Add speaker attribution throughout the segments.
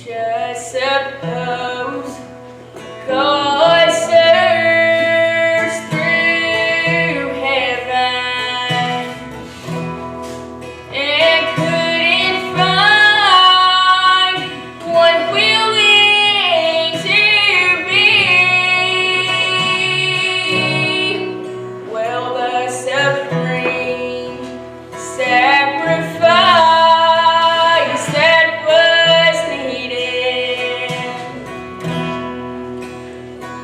Speaker 1: Just suppose God serves through heaven and couldn't find one willing to be. Well, the supreme sacrifice that was needed,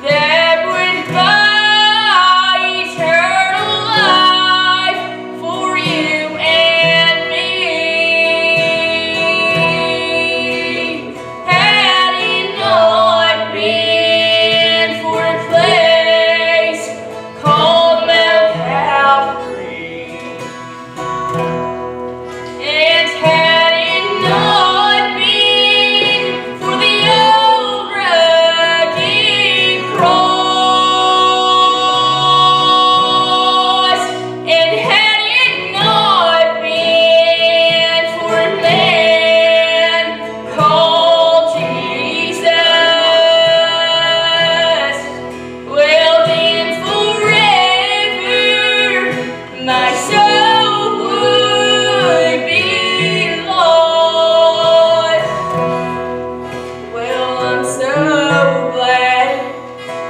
Speaker 1: that would buy eternal life for you and me. Had it not been for a place called Mount Calvary, and had it not been for the old rugged cross, and had it not been for a man called Jesus, well then forever my soul would be lost. Well, I'm so glad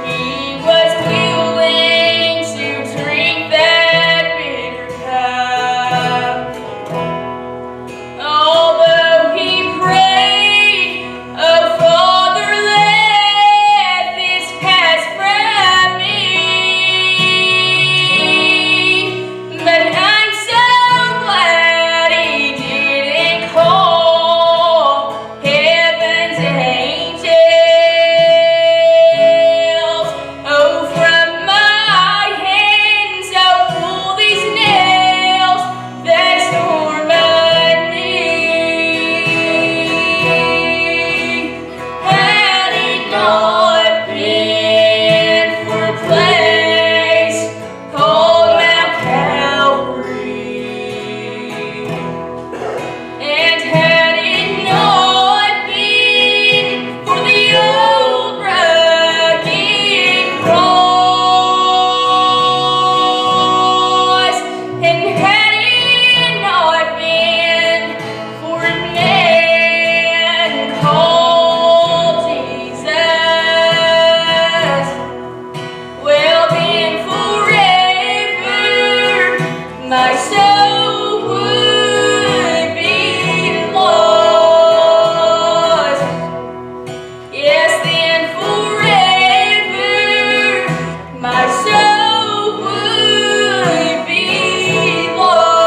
Speaker 1: he was willing to drink that bitter cup. Although he prayed, "Oh, Father, let this pass from me." But I'm so glad he didn't call heaven's angels. Oh, from my hands, oh, pull these nails that torment me. Had it not been for a place called Mount Calvary, and had it not been for the old rugged cross, and had it not been for a man called Jesus, well then forever my soul would be lost. Yes, then forever my soul would be lost.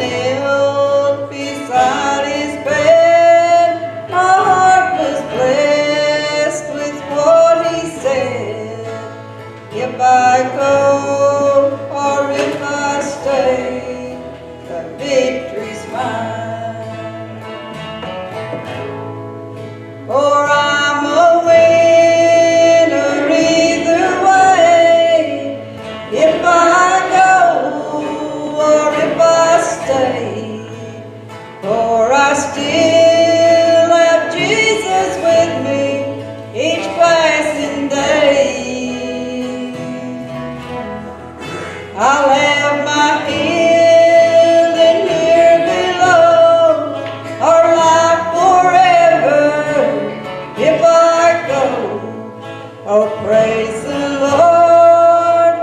Speaker 2: knelt beside his bed, my heart was blessed with what he said. If I go or if I stay, the victory's mine. For I'm a winner either way, if I go or if I stay. For I still have Jesus with me each passing day. I'll have my healing here below, or life forever if I go. Oh, praise the Lord,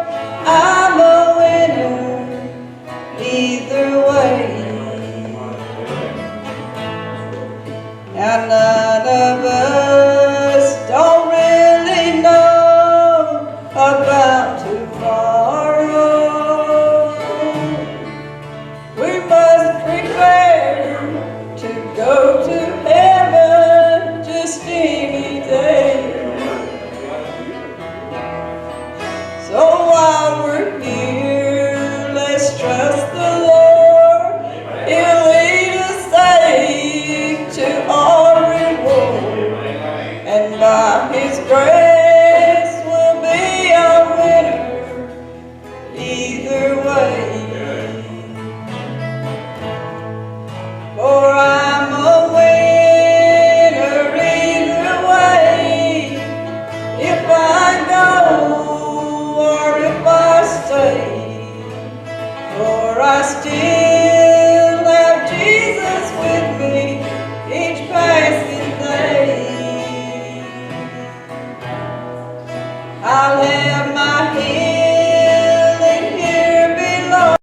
Speaker 2: I'm a winner either way. And none of us don't really know about tomorrow. We must prepare to go to heaven just any day. So while we're here, let's trust the Lord. He'll lead us safe to our reward, and by His grace we'll be a winner either way. For I'm a winner either way, if I go or if I stay. For I still have Jesus with me each passing day. I'll have my healing here below,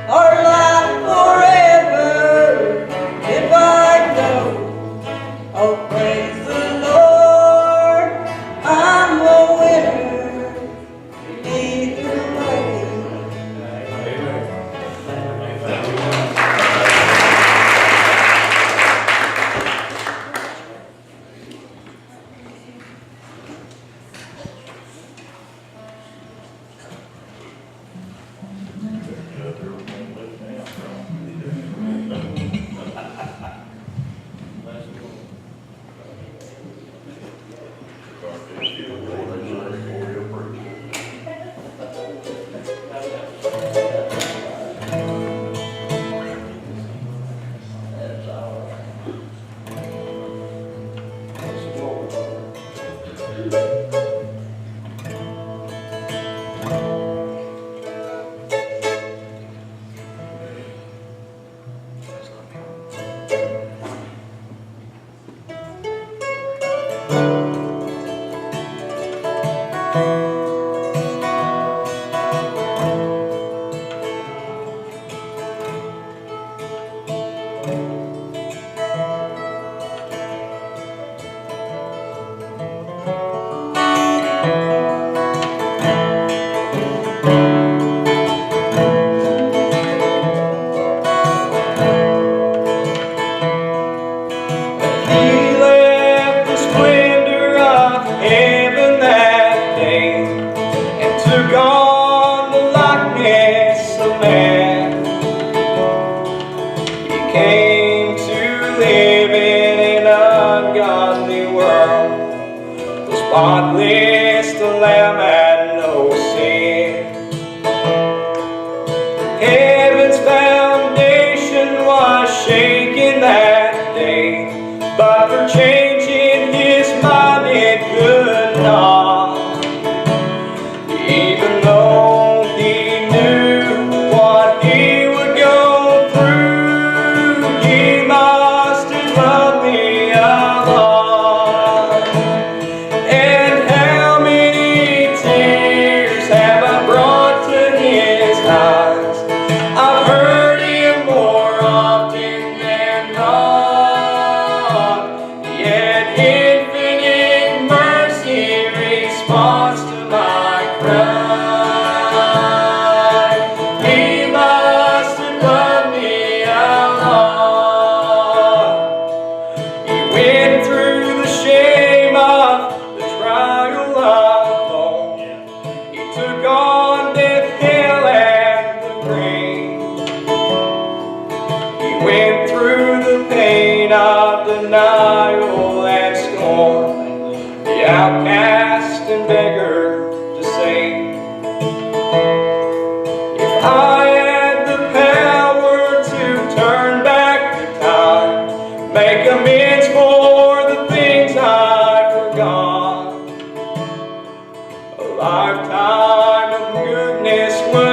Speaker 2: or life forever if I go. Oh, praise the Lord, I'm a winner either way.
Speaker 3: Spotless, the Lamb had no sin. Heaven's foundation was shaken that day, but for changing His mind it could not. Even though He knew what He would go through, He must have loved me a lot. And how many tears have I brought to His eyes? I've heard Him more often than not. Yeah.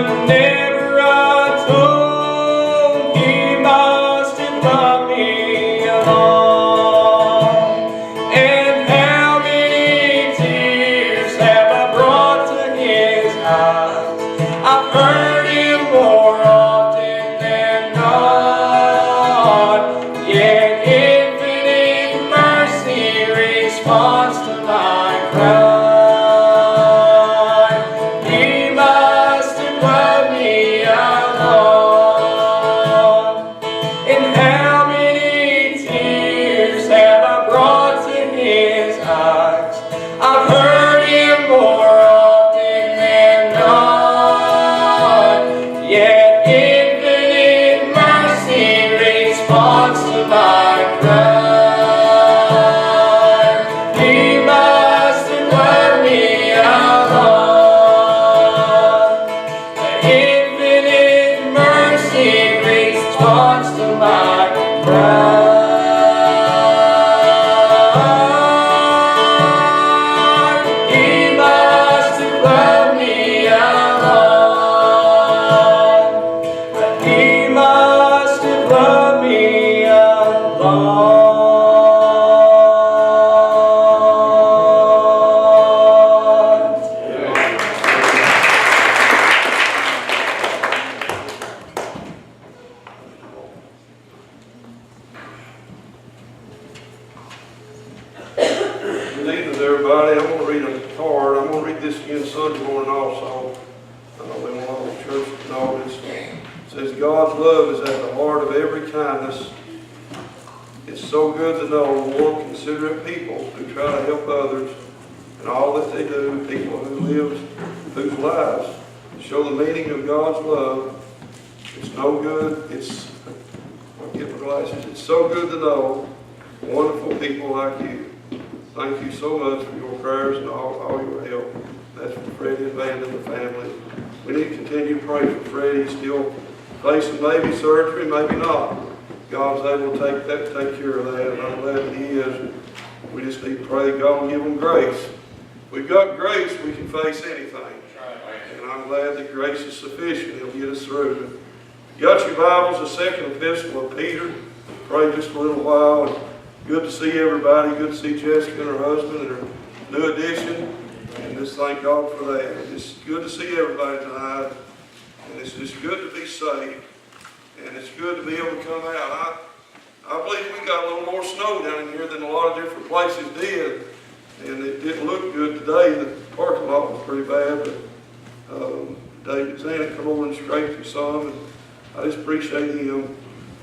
Speaker 3: never I told He must have loved me along. And how many tears have I brought to His eyes? I've heard Him more often than not. Yet infinite mercy responds to my cry. He must have loved me along. And how many tears have I brought to His eyes? I've heard Him more often than not. Yet infinite mercy responds to my cry. He must have loved me along. Infinite mercy responds to my cry. He must have loved me along. He must have loved me along.
Speaker 4: Good evening, everybody. I'm going to read a card. I'm going to read this again Sunday morning also. I know they want all the church to know this. It says, God's love is at the heart of every kindness. It's so good to know more considerate people who try to help others in all that they do, people whose lives show the meaning of God's love. It's no good. I'll get my glasses. It's so good to know wonderful people like you. Thank you so much for your prayers and all your help. That's for Freddie and Van and the family. We need to continue to pray for Freddie. He's still facing maybe surgery, maybe not. God's able to take care of that, and I'm glad that He is. We just need to pray God will give them grace. If we've got grace, we can face anything. And I'm glad that grace is sufficient. He'll get us through. You got your Bibles, the second epistle of Peter. Pray just a little while. And good to see everybody. Good to see Jessica and her husband and her new addition. And just thank God for that. It's good to see everybody tonight. And it's just good to be saved. And it's good to be able to come out. I believe we got a little more snow down in here than a lot of different places did. And it didn't look good today. The parking lot was pretty bad. But David Zanuck come over and scraped him some. And I just appreciate him.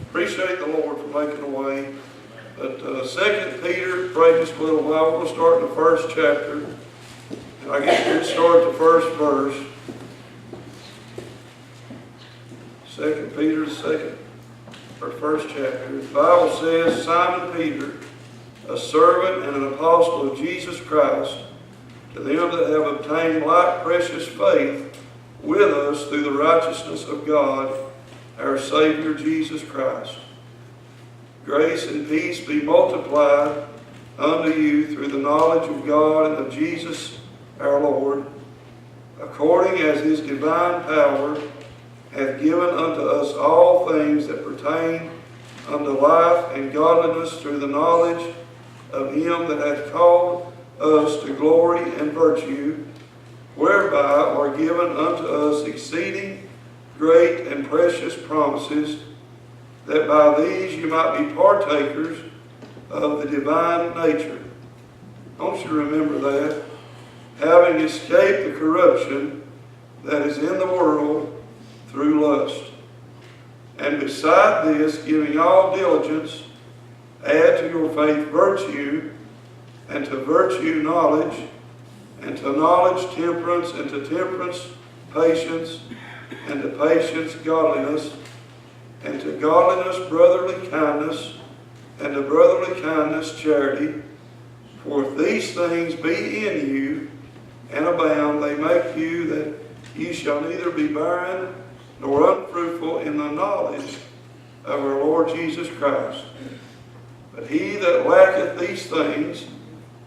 Speaker 4: Appreciate the Lord for making a way. But 2 Peter, pray just a little while. We're going to start in the first chapter. And I guess we'll start at the first verse. 2 Peter, first chapter. The Bible says, Simon Peter, a servant and an apostle of Jesus Christ, to them that have obtained like precious faith with us through the righteousness of God, our Savior Jesus Christ. Grace and peace be multiplied unto you through the knowledge of God and of Jesus our Lord, according as His divine power hath given unto us all things that pertain unto life and godliness through the knowledge of Him that hath called us to glory and virtue, whereby are given unto us exceeding great and precious promises, that by these you might be partakers of the divine nature. Don't you remember that? Having escaped the corruption that is in the world through lust. And beside this, giving all diligence, add to your faith virtue, and to virtue knowledge, and to knowledge temperance, and to temperance patience, and to patience godliness, and to godliness brotherly kindness, and to brotherly kindness charity. For if these things be in you and abound, they make you that ye shall neither be barren nor unfruitful in the knowledge of our Lord Jesus Christ. But he that lacketh these things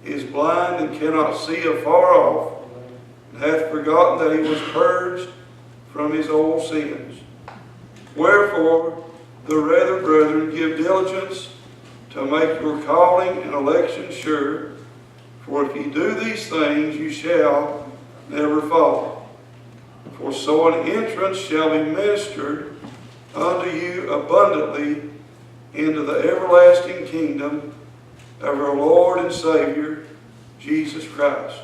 Speaker 4: is blind and cannot see afar off, and hath forgotten that he was purged from his old sins. Wherefore, the rather, brethren, give diligence to make your calling and election sure. For if ye do these things, you shall never fall. For so an entrance shall be ministered unto you abundantly into the everlasting kingdom of our Lord and Savior, Jesus Christ.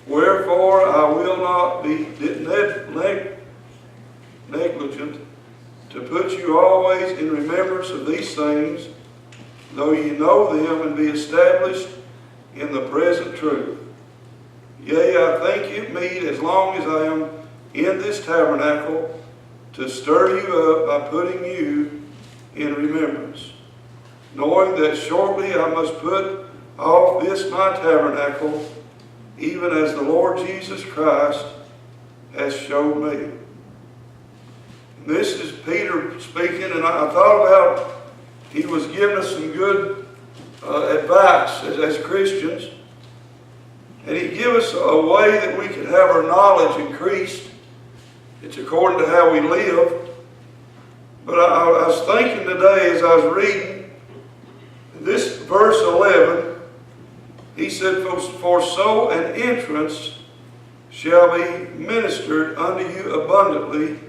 Speaker 4: Wherefore I will not be negligent to put you always in remembrance of these things, though ye know them and be established in the present truth. Yea, I think it meet, as long as I am in this tabernacle, to stir you up by putting you in remembrance, knowing that shortly I must put off this my tabernacle, even as the Lord Jesus Christ has showed me. And this is Peter speaking, and I thought about, he was giving us some good advice as Christians. And he gave us a way that we could have our knowledge increased. It's according to how we live. But I was thinking today as I was reading this verse 11, he said, for so an entrance shall be ministered unto you abundantly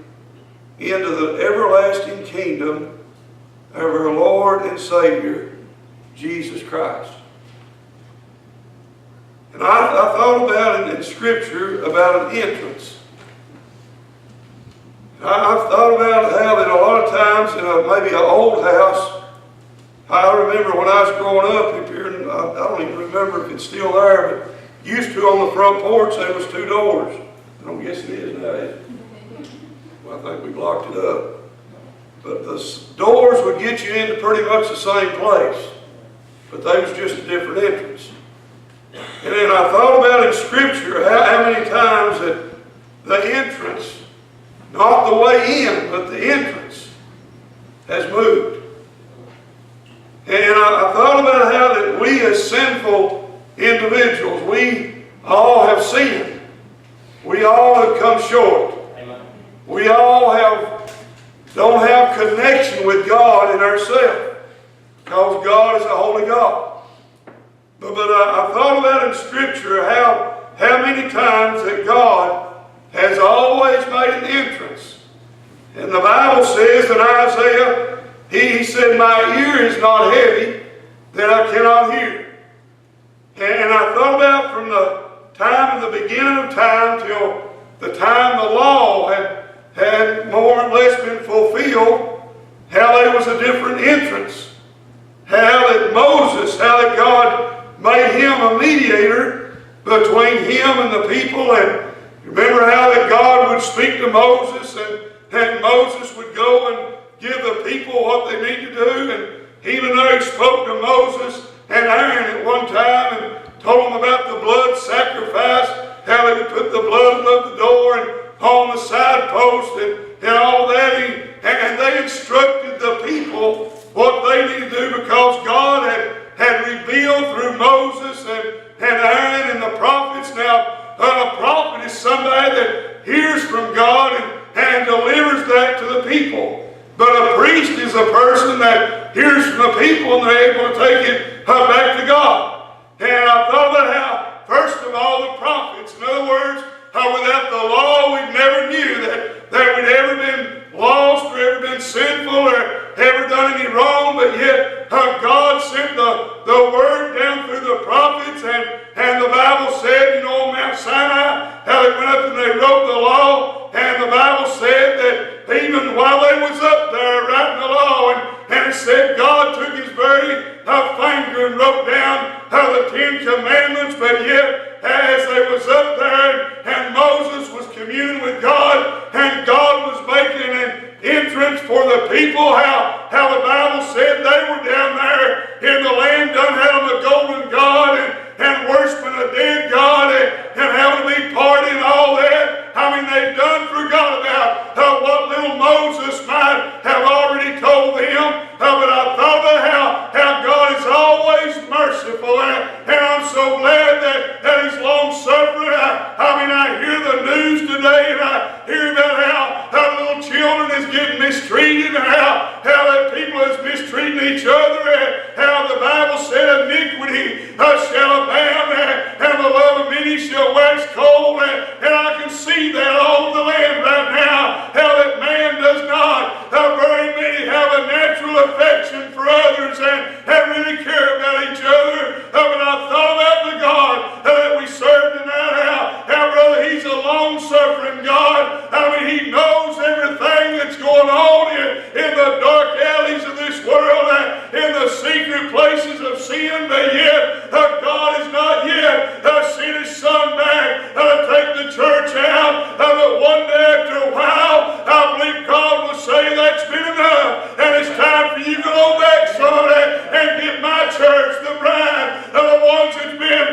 Speaker 4: into the everlasting kingdom of our Lord and Savior, Jesus Christ. And I thought about it in Scripture about an entrance. I've thought about how that a lot of times in maybe an old house, I remember when I was growing up up here, and I don't even remember if it's still there, but used to on the front porch there was two doors. I don't guess it is now, is it? Well, I think we locked it up. But the doors would get you into pretty much the same place, but they was just a different entrance. And then I thought about in Scripture how many times that the entrance, not the way in, but the entrance, has moved. And I thought about how that we as sinful individuals, we all have sinned. We all have come short. Amen. We all don't have connection with God in ourselves, because God is a holy God. But I thought about in Scripture how many times that God has always made an entrance. And the Bible says in Isaiah, he said, my ear is not heavy that I cannot hear. And I thought about from the time of the beginning of time till the time the law had more or less been fulfilled, how there was a different entrance. How that Moses, how that God made him a mediator between him and the people. And remember how that God would speak to Moses, and Moses would go and give the people what they need to do. And even though he spoke to Moses and Aaron at one time and told them about the blood sacrifice, how they would put the blood above the door and on the side post and all that. And they instructed the people what they needed to do, because God had revealed through Moses and Aaron and the prophets. Now, a prophet is somebody that hears from God and delivers that to the people. But a priest is a person that hears from the people and they're able to take it back to God. And I thought about how, first of all, the prophets, in other words, how without the law we never knew that we'd ever been lost or ever been sinful or ever done any wrong, but yet God sent the word down through the prophets, and the Bible said, on Mount Sinai, how they went up and they wrote the law, and the Bible said that even while they was up there writing the law, and it said God took his very finger and wrote down the 10 Commandments, but yet as they was up there and Moses was communing with God and God was making an entrance for the people, how the Bible said they were down there in the land done having a golden God and worshiping a dead God and having to be party and all that. I mean, they done forgot about what little Moses might have already told them. But I thought about how God is always merciful, and I'm so glad that he's long-suffering. I hear the news today, and I hear about children is getting mistreated, and how that people is mistreating each other, and how the Bible said iniquity shall abound, and the love of many shall wax cold, and I can see that all over the land right now, how that man does not, very many have a natural affection for others and really care about each other. But I thought about the God that we serve tonight, how brother, He's a long-suffering God. I mean, He knows everything that's going on in the dark alleys of this world, in the secret places of sin, but yet God has not yet sent His Son back to take the church out. But one day after a while, I believe God will say, that's been enough, and it's time for you to go back, son, and get my church, the bride, the ones that's been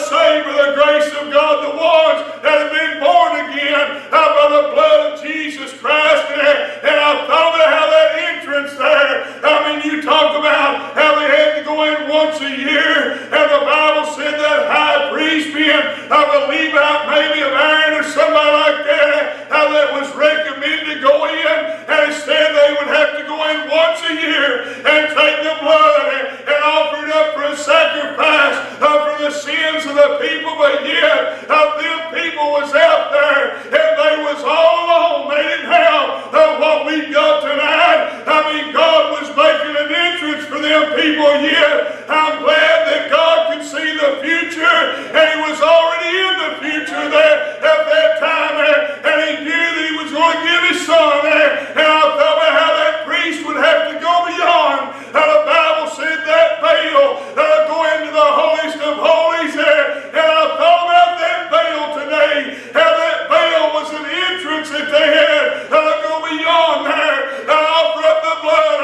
Speaker 4: saved by the grace of God, the ones that have been born again by the blood of Jesus Christ. And I thought about how that entrance there, I mean, you talk about how they had to go in once a year, and the Bible said that high priest being of a Levite, maybe of Aaron or somebody like that, that was recommended to go in, and instead they would have to go in once a year and take the blood and offer it up for a sacrifice for the sins of the people. But yet, them people was out there, and they was all alone. They didn't have what we got tonight. I mean, God was making an entrance for them people. Yet, I'm glad that God could see the future, and He was already in the future there at that time, and He knew that He was going to give His Son. And I thought about how that priest would have to go beyond. The Bible said that veil go into the holiest of holies, and I thought about that veil today, how that veil was an entrance that they had to go beyond there and offer up the blood.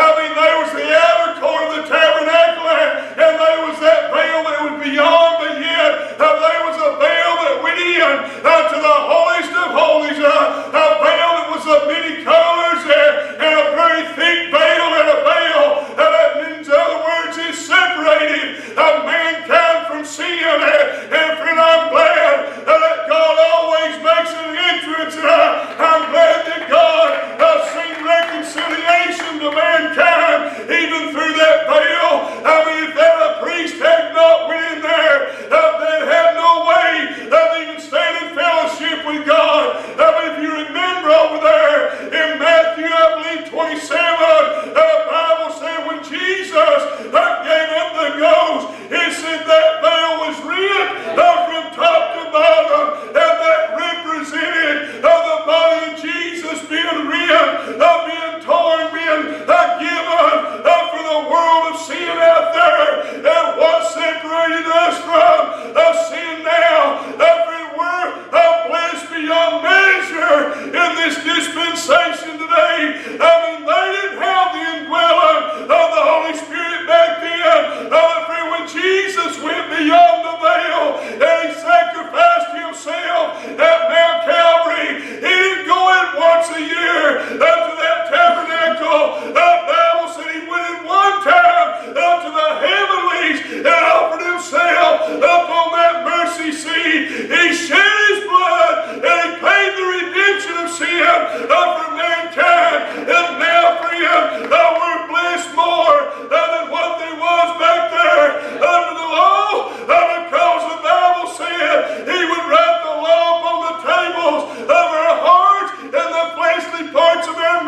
Speaker 4: I mean, there was the outer court of the tabernacle, and there was that veil that was beyond, but yet there was a veil that went in to the holiest of holies, a veil that was of many colors, and a very thick veil, and a veil that means, in other words, it separated mankind from sin. And friend, I'm glad that God always makes an entrance, and I'm glad that God seen reconciliation to mankind even through that veil. I mean, if that priest had not went in there, they'd have no way of even staying in fellowship with God. I mean, if you remember over there in Matthew, I believe 27, the Bible said when Jesus gave up the ghost, it said that veil was rent from top to bottom, and that represented the body of Jesus being rent, being torn, being given for the world of sin out there. And what separated us from sin now? We're blessed beyond measure in this dispensation today. I mean, they didn't have the indwelling of the Holy Spirit back then. When Jesus went beyond the veil and He sacrificed Himself at Mount Calvary, He didn't go in once a year to that tabernacle. The Bible said He went in one time up to the heavenlies and offered Himself up on that mercy seat. He shed His blood and He paid the redemption of sin for mankind. And now, friend, we're blessed more than what they was back there under the law, because the Bible said He would write the law upon the tables of our hearts and the fleshly parts of our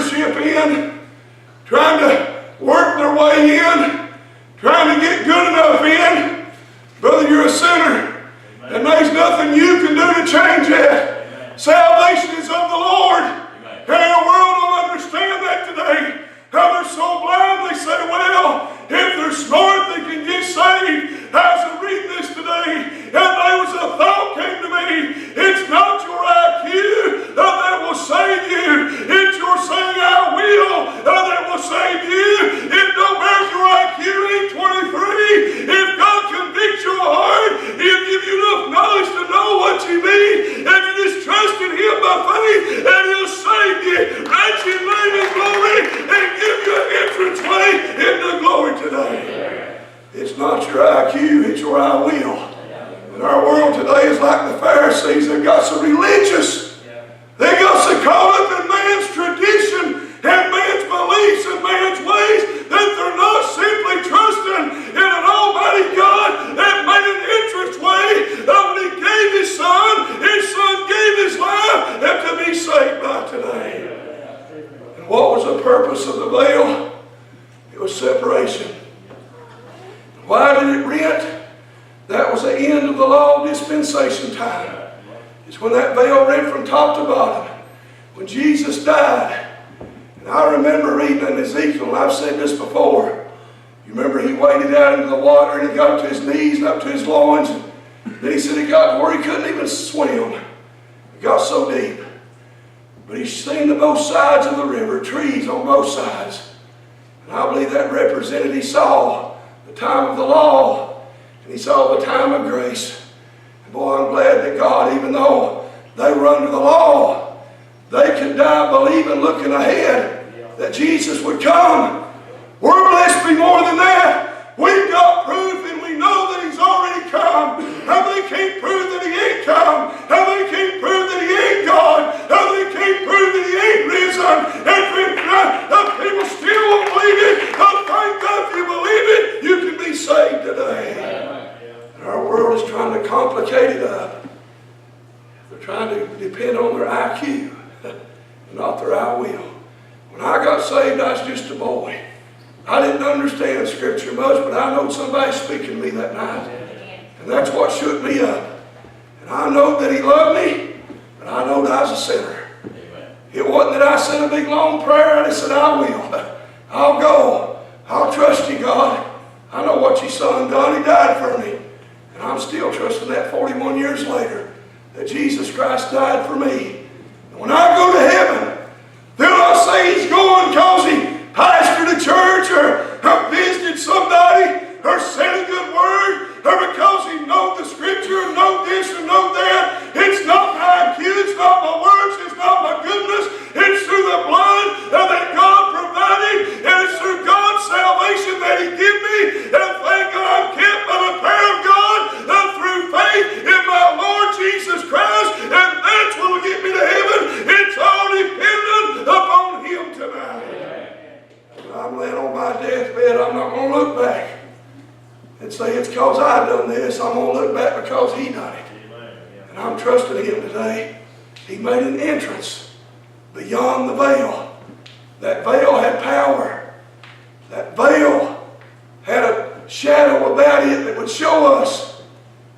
Speaker 4: membership in, trying to work their way in, trying to get good enough in. Brother, you're a sinner, and there's nothing you can do to change that. Salvation is of the Lord, and our world don't understand that today. How they're so blind, they say, well, if they're smart, they can get saved. As I read this today, and there was a thought came to me, it's not your IQ that will save you. It's your saying, I will, that will save you. It don't matter if your IQ ain't 23. If God convicts your heart, He'll give you enough knowledge to know what you need, and you just trust in Him by faith, and He'll save you, write your name in glory, and give you an entrance way into glory today. It's not your IQ, it's your I will. And our world today is like the Pharisees. They've got so religious. They got so caught up in man's tradition and man's beliefs and man's ways that they're not simply trusting in an almighty God that made an entrance way that when He gave His Son gave His life and to be saved by today. And what was the purpose of the veil? It was separation. Why did it rent? That was the end of the law dispensation time. It's when that veil rent from top to bottom. When Jesus died. And I remember reading in Ezekiel, and I've said this before. You remember he waded out into the water and he got up to his knees and up to his loins. Then he said he got to where he couldn't even swim. It got so deep. But he's seen the both sides of the river, trees on both sides. And I believe that represented, he saw the time of the law, and he saw the time of grace. And boy, I'm glad that God, even though they were under the law, they could die believing, looking ahead, that Jesus would come. We're blessed to be more than that. We've got proof, and we know that He's already come. How they can't prove that He ain't come. How they can't prove that He ain't God. How they can't prove that He ain't risen. And people still won't believe it. Thank God, if you believe it, you can be saved today. And our world is trying to complicate it up. They're trying to depend on their IQ, not their I will. When I got saved, I was just a boy. I didn't understand Scripture much, but I know somebody speaking to me that night. And that's what shook me up. And I know that He loved me, but I know that I was a sinner. It wasn't that I said a big long prayer. I just said, I will. I'll go. I'll trust You, God. I know what Your Son done. He died for me. And I'm still trusting that 41 years later, that Jesus Christ died for me. And when I go to heaven, they'll not say He's going because He pastored a church or visited somebody or said a good word or because He know the Scripture and know this and know that. It's not my IQ, it's not my works, it's not my goodness. It's through the blood that God provided, and it's through God's salvation that He gave me. And thank God I'm kept by the power of God through faith in my Lord Jesus Christ, and that's what will get me to heaven. It's all dependent upon Him tonight. I'm laying on my deathbed, I'm not going to look back and say it's because I done this. I'm going to look back because He done it. And I'm trusting Him today. He made an entrance beyond the veil. That veil had power. That veil had a shadow about it that would show us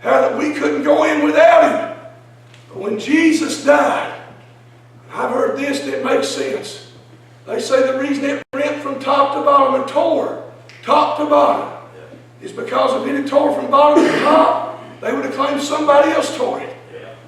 Speaker 4: how that we couldn't go in without Him. But when Jesus died, I've heard this and it makes sense. They say the reason it rent from top to bottom and tore top to bottom is because if it had tore from bottom to top, they would have claimed somebody else tore it.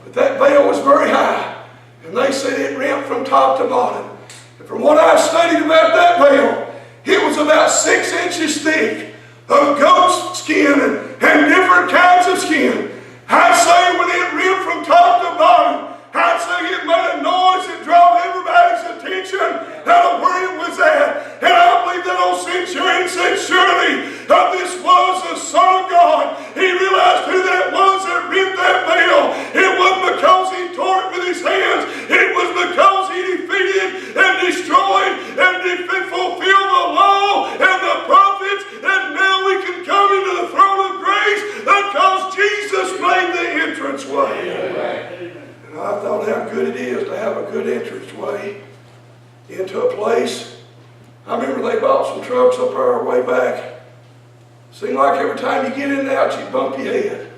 Speaker 4: But that veil was very high, and they said it rent from top to bottom. And from what I've studied about that veil, it was about 6 inches thick of goat skin and different kinds of skin. I'd say when it rent from top to bottom, I'd say it made a noise that drew everybody's attention out of where it was at. And I believe that old centurion said, surely this was the Son of God. He realized who that was that rent that veil. It wasn't because He tore it with His hands. It was because He defeated and destroyed and fulfilled the law and the prophets. And now we can come into the throne of grace because Jesus made the entrance way. place. I remember they bought some trucks up our way back. Seemed like every time you get in and out, you bump your head.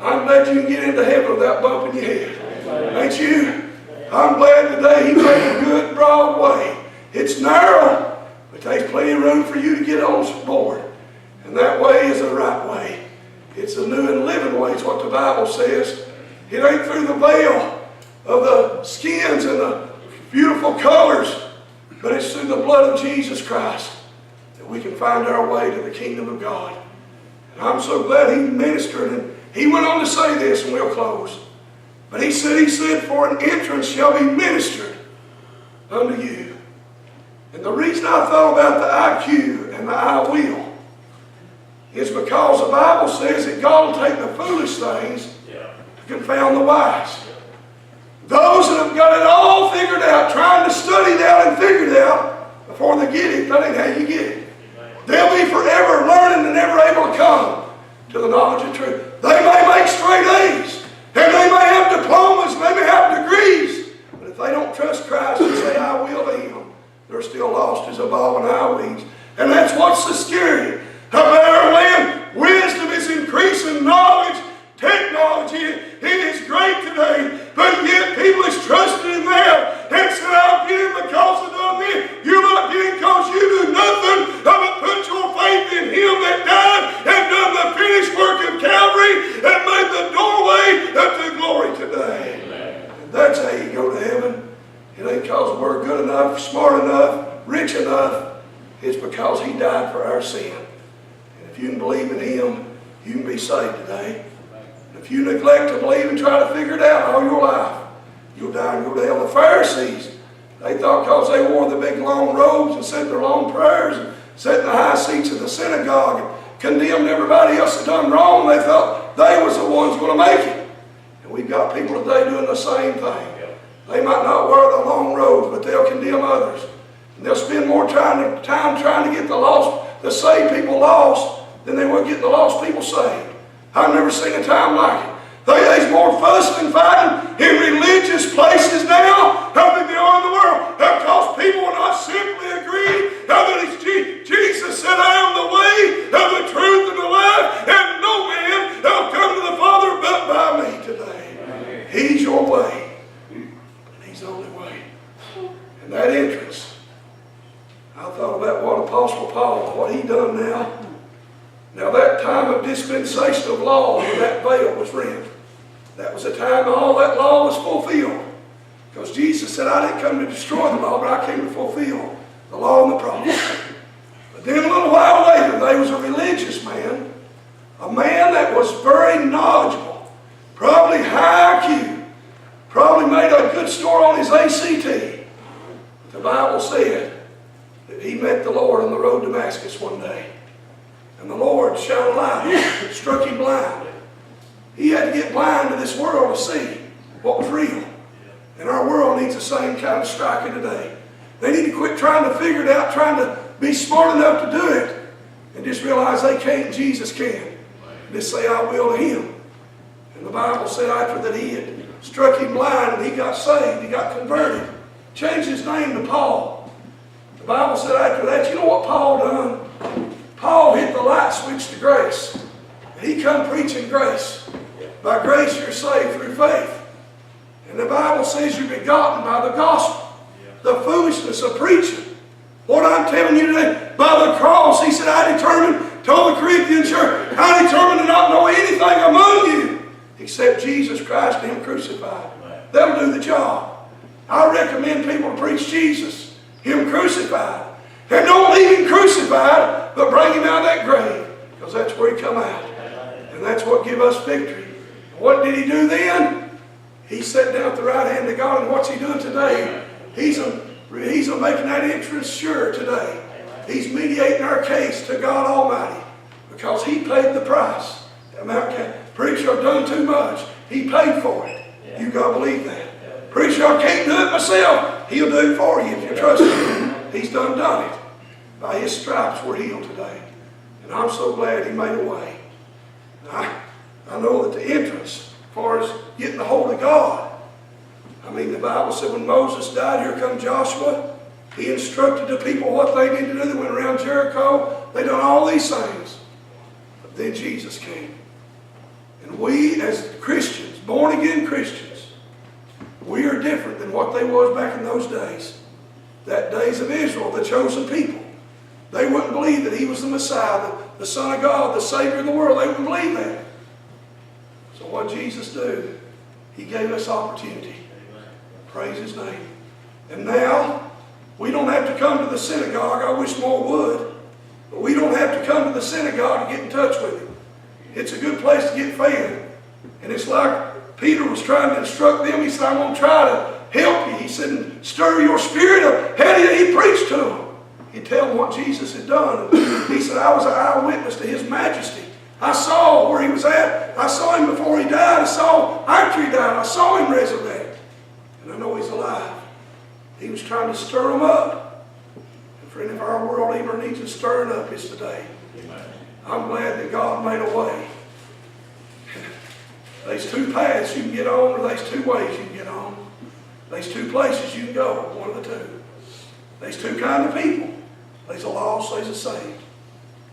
Speaker 4: I'm glad you can get into heaven without bumping your head. Ain't you? I'm glad today He made a good, broad way. It's narrow, but there's plenty of room for you to get on board. And that way is the right way. It's a new and living way. It's what the Bible says. It ain't through the veil of the skins and the beautiful colors, but it's through the blood of Jesus Christ that we can find our way to the kingdom of God. And I'm so glad He ministered. And He went on to say this, and we'll close. But He said, for an entrance shall be ministered unto you. And the reason I thought about the IQ and the I will is because the Bible says that God will take the foolish things to confound the wise. Those that have got it all figured out, trying to study it out and figure it out before they get it, that ain't how you get it. They'll be forever learning and never able to come to the knowledge of truth. They may make straight A's, and they may have diplomas, and they may have degrees, but if they don't trust Christ and say, I will to Him, they're still lost as a ball and eye weeds. And that's what's so scary about our land. Wisdom is increasing, knowledge, technology, it is great today, but yet people is trusting in that and said, I'll get it because I done this. You're not getting because you do nothing but put your faith in Him that died and done the finished work of Calvary and made the doorway up to glory today. And that's how you go to heaven. It ain't because we're good enough, smart enough, rich enough. It's because He died for our sin. And if you can believe in Him, you can be saved today. If you neglect to believe and try to figure it out all your life, you'll die and go to hell. The Pharisees, they thought because they wore the big long robes and said their long prayers and sat in the high seats of the synagogue and condemned everybody else that done wrong, they thought they was the ones going to make it. And we've got people today doing the same thing. They might not wear the long robes, but they'll condemn others. And they'll spend more time trying to get the lost, the saved people lost, than they will getting the lost people saved. I've never seen a time like it. There's more fussing and fighting in religious places now than there are in the world. Because people will not simply agree that it's Jesus said, I am the way, the truth, and the life, and no man will come to the Father but by me today. He's your way. And He's the only way. And that entrance, I thought about what Apostle Paul, what he done now. Now that time of dispensation of law when that veil was rent, that was the time all that law was fulfilled. Because Jesus said, I didn't come to destroy the law, but I came to fulfill the law and the prophets. But then a little while later, there was a religious man, a man that was very knowledgeable, probably high IQ, probably made a good score on his ACT. But the Bible said that he met the Lord on the road to Damascus one day. And the Lord shone a light, struck him blind. He had to get blind to this world to see what was real. And our world needs the same kind of striking today. They need to quit trying to figure it out, trying to be smart enough to do it, and just realize they can't and Jesus can. And just say, I will to Him. And the Bible said after that he had struck him blind and he got saved, he got converted, changed his name to Paul. The Bible said after that, you know what Paul done? Paul hit the light switch to grace. And he come preaching grace. By grace you're saved through faith. And the Bible says you're begotten by the gospel. The foolishness of preaching. What I'm telling you today, by the cross, he said, told the Corinthian church, I determined to not know anything among you except Jesus Christ and Him crucified. That'll do the job. I recommend people to preach Jesus, Him crucified. And don't leave Him crucified, but bring Him out of that grave, because that's where He come out. And that's what give us victory. And what did He do then? He sat down at the right hand of God, and what's He doing today? He's making that entrance sure today. He's mediating our case to God Almighty, because He paid the price. Preacher, I've done too much. He paid for it. You got to believe that. Preacher, I can't do it myself. He'll do it for you if you trust Him. He's done it. By His stripes we're healed today. And I'm so glad He made a way. I know that the entrance, as far as getting a hold of God, the Bible said when Moses died, here come Joshua. He instructed the people what they needed to do. They went around Jericho. They done all these things. But then Jesus came. And we as Christians, born again Christians, we are different than what they was back in those days. That days of Israel, the chosen people. They wouldn't believe that he was the Messiah, the Son of God, the Savior of the world. They wouldn't believe that. So what did Jesus do? He gave us opportunity. Praise his name. And now, we don't have to come to the synagogue. I wish more would. But we don't have to come to the synagogue to get in touch with him. It's a good place to get fed. And it's like Peter was trying to instruct them. He said, I'm going to try to help you. He said, stir your spirit up. How did he preach to them? He'd tell them what Jesus had done. And he said, I was an eyewitness to his majesty. I saw where he was at. I saw him before he died. I saw after he died. I saw him resurrect. And I know he's alive. He was trying to stir them up. And friend, if our world even needs a stirring up, it's today. I'm glad that God made a way. There's two paths you can get on, or there's two ways you can get on. There's two places you can go, one of the two. There's two kinds of people. There's a lost, there's a saved.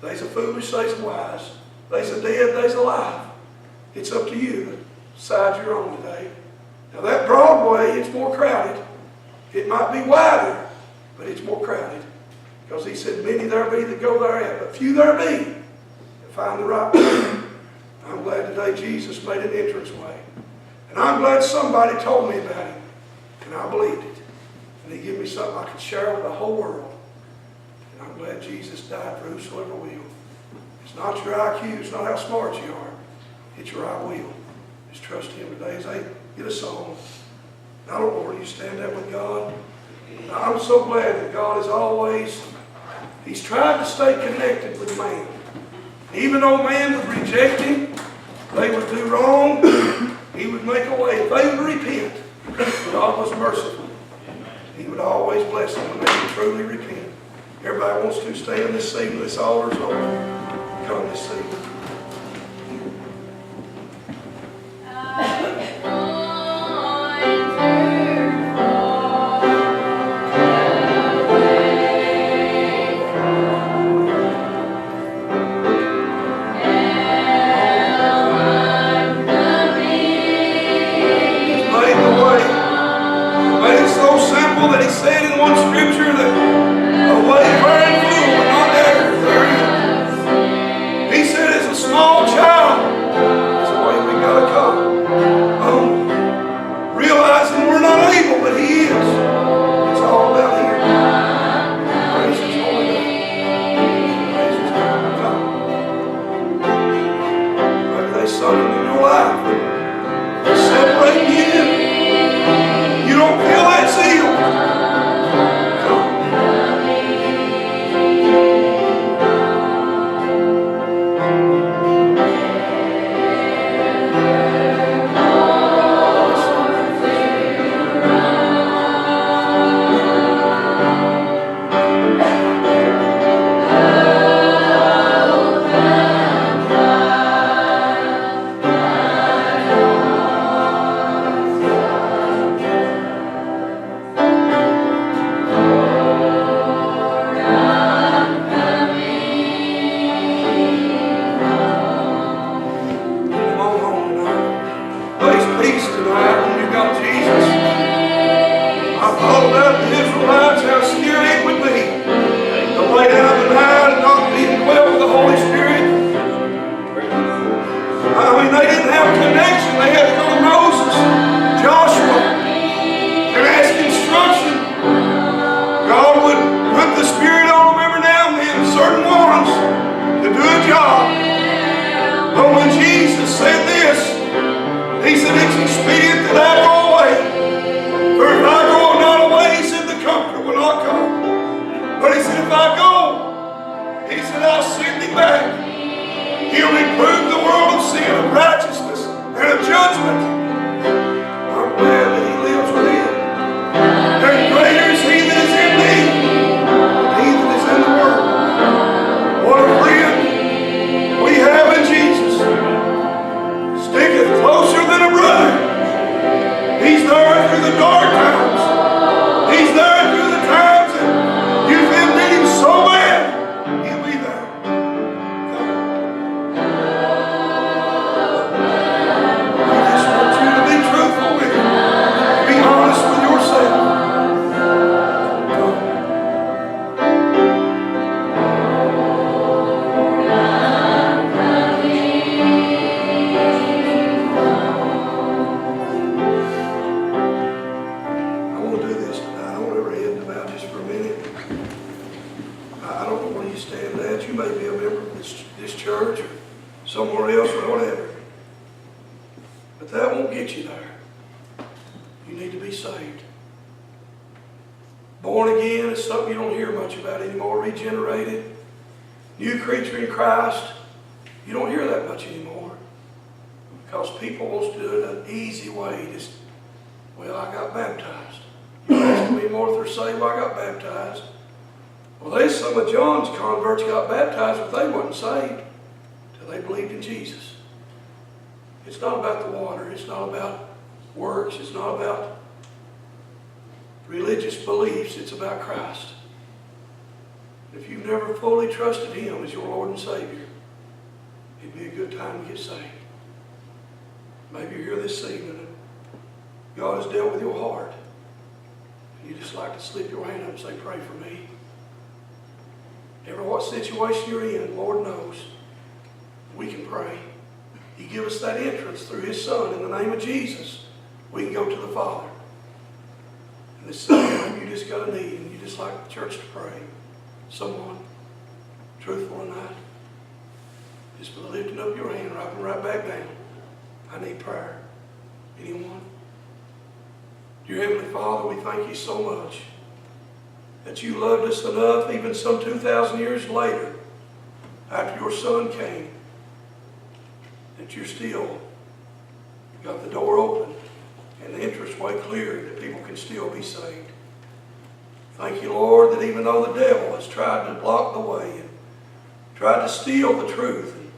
Speaker 4: There's a foolish, there's a wise. There's a dead, there's alive. It's up to you to decide you're on today. Now that Broadway, it's more crowded. It might be wider, but it's more crowded. Because he said, many there be that go thereat, but few there be that find the right way. I'm glad today Jesus made an entrance way. And I'm glad somebody told me about him. And I believed it. And he gave me something I could share with the whole world. And I'm glad Jesus died for whosoever will. It's not your IQ, it's not how smart you are. It's your I will. Just trust him today as they get a song. I don't know where you stand up with God. I'm so glad that God is always, he's tried to stay connected with man. Even though man would reject him, they would do wrong, he would make a way. If they would repent, God was merciful. He would always bless them when they would truly repent. Everybody wants to stand this evening. This altar's open. Come this evening. That he said in one scripture that a wayfaring fool would not enter therein. He said, as a small child, that's the way we got to come. Realizing we're not able, but he is. It's all about him. Praise his holy name. Praise his holy name. Maybe there's something in your life that's separating you. You don't feel that zeal. He's there through the dark times. He's there through the times that this church or somewhere else or whatever. But that won't get you there. You need to be saved. Born again is something you don't hear much about anymore. Regenerated, new creature in Christ, you don't hear that much anymore. Because people want to do it an easy way. Just, well, I got baptized. You're asking me more if they're saved, well, I got baptized. Well, there's some of John's converts got baptized, but they wasn't saved till they believed in Jesus. It's not about the water. It's not about works. It's not about religious beliefs. It's about Christ. If you've never fully trusted Him as your Lord and Savior, it'd be a good time to get saved. Maybe you're here this evening and God has dealt with your heart. And you just like to slip your hand up and say, pray for me. Never what situation you're in, Lord knows. We can pray. He give us that entrance through His Son. In the name of Jesus, we can go to the Father. And this Sunday, you just got a need, and you just like the church to pray. Someone truthful tonight, just by lifting up your hand, dropping right back down. I need prayer. Anyone? Dear Heavenly Father, we thank you so much that you loved us enough, even some 2,000 years later, after your Son came, that you're still got the door open and the entranceway clear that people can still be saved. Thank you, Lord, that even though the devil has tried to block the way and tried to steal the truth and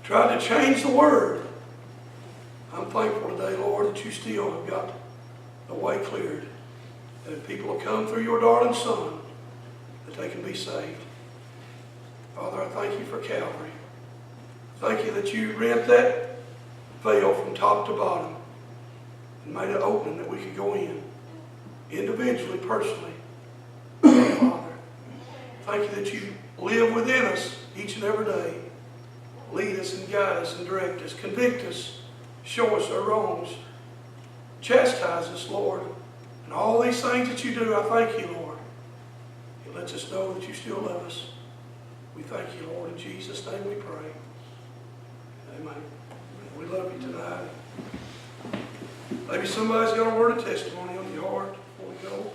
Speaker 4: tried to change the Word, I'm thankful today, Lord, that you still have got the way cleared. That if people will come through your darling Son, that they can be saved. Father, I thank you for Calvary. Thank you that you rent that veil from top to bottom and made an opening that we could go in individually, personally. Father, thank you that you live within us each and every day. Lead us and guide us and direct us. Convict us. Show us our wrongs. Chastise us, Lord. And all these things that you do, I thank you, Lord. It lets us know that you still love us. We thank you, Lord. In Jesus' name we pray. Amen. We love you tonight. Maybe somebody's got a word of testimony on your heart before we go.